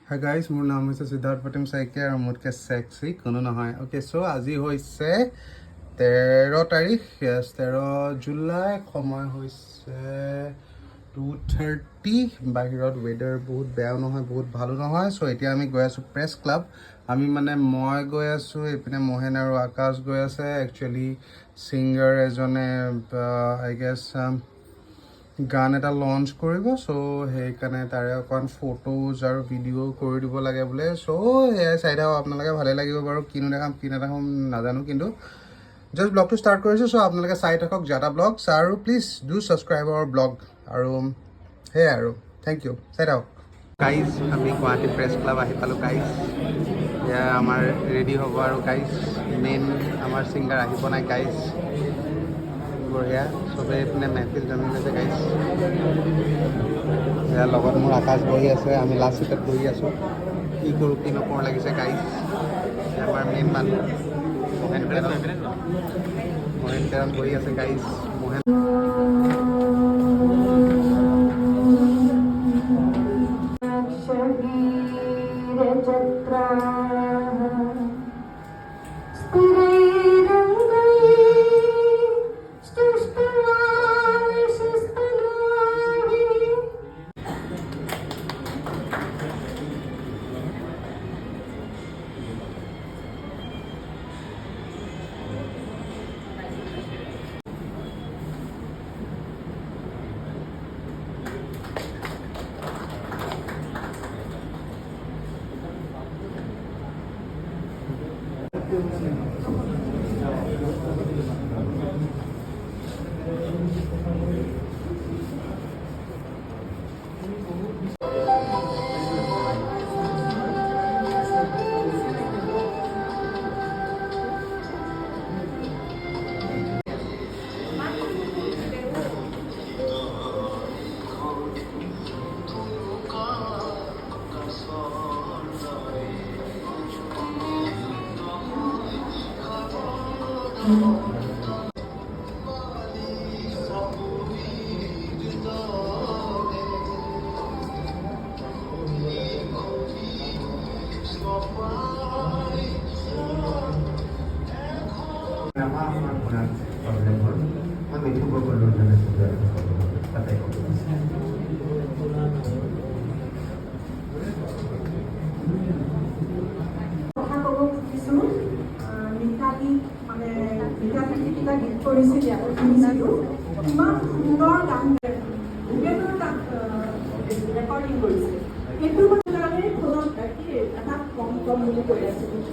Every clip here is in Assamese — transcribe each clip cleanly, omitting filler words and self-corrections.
Hi guys, মোৰ নাম হৈছে সিদ্ধাৰ্থ প্ৰতিম শইকীয়া আৰু মোতকৈ সেক্সি কোনো নহয়। অ'কে, চ' আজি হৈছে 13 তাৰিখ, 13 জুলাই, সময় হৈছে 2:30। বাহিৰত ৱেডাৰ বহুত বেয়াও নহয় বহুত ভালো নহয়। চ' এতিয়া আমি গৈ আছোঁ প্ৰেছ ক্লাব। মই গৈ আছোঁ, এইপিনে মহেন আৰু আকাশ গৈ আছে। একচুৱেলি ছিংগাৰ এজনে আই গেছ গান এটা লঞ্চ কৰিব, চ' সেইকাৰণে তাৰে অকণ ফটোজ আৰু ভিডিঅ' কৰি দিব লাগে বোলে। চ' সেয়াই চাই থাকক আপোনালোকে, ভালেই লাগিব বাৰু। কিনো দেখাম কি নেদেখাম নাজানো, কিন্তু জাষ্ট ব্লগটো ষ্টাৰ্ট কৰিছোঁ। চ' আপোনালোকে চাই থাকক জাদা ব্লগছ, আৰু please do subscribe our blog. আৰু সেয়াই আৰু থেংক ইউ, চাই থাকক। গাইজ, আমি গুৱাহাটী প্ৰেছ ক্লাব আহি পালোঁ গাইজ। এয়া আমাৰ ৰেডি হ'ব আৰু গাইজ মেইন আমাৰ ছিংগাৰ আহিব নাই গাইজ। বঢ়িয়া, চবেই এইপিনে মেহফিল জমি গৈছে গাইজ। ইয়াৰ লগত মোৰ আকাশ বহি আছে, আমি লাষ্ট ছিটত বহি আছোঁ। কি কৰোঁ কি নকৰোঁ লাগিছে গাইজ। আমাৰ মেইন মানুহ মহেন কেৰণ বহি আছে গাইজ। মহেন ইমান সুন্দৰ গান ৰেকৰ্ডিং কৰিছে। সেইটো কাৰণে ফোনত এটা কম বুলি কৈ আছিলোঁ।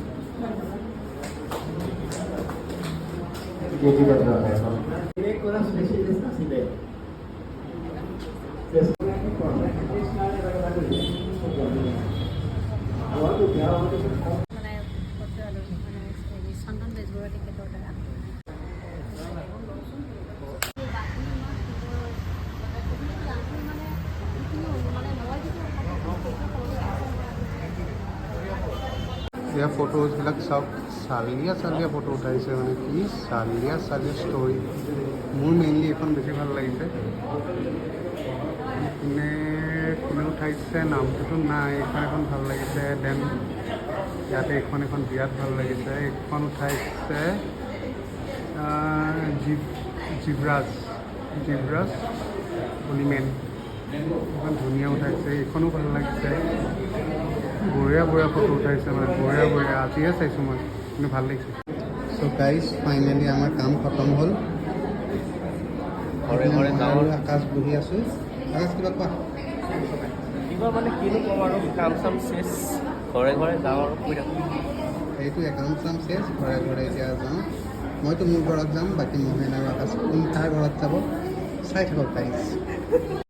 ইয়াৰ ফটোজবিলাক চাওক, চালিয়া ফটো উঠাইছে, মানে কি চালিয়া ষ্টৰি। মোৰ মেইনলি এইখন বেছি ভাল লাগিছে। কোনে উঠাইছে নামটোতো নাই, এইখন এখন ভাল লাগিছে। দেন ইয়াতে এখন বিৰাট ভাল লাগিছে। এইখন উঠাইছে জিভৰাজ অলিমেন, এইখন ধুনীয়া উঠাইছে। এইখনো ভাল লাগিছে। বঢ়িয়া ফটো উঠাইছে, মানে বঢ়িয়া। আজিহে চাইছোঁ মই, কিন্তু ভাল লাগিছে। চ' গাইজ, ফাইনেলি আমাৰ কাম খতম হ'ল। আকাশ বহি আছোঁ। আকাশ কিবা কোৱা? মানে কিনো ক'ম আৰু, কাম চাম চেচ, ঘৰে যাওঁ আৰু শুই থাকোঁ। সেইটোৱে, কাম চাম চেচ, ঘৰে এতিয়া যাওঁ। মইতো মোৰ ঘৰত যাম, বাকী মহেন আৰু আকাশ কোন কাৰ ঘৰত যাব চাই থাকক গাইজ।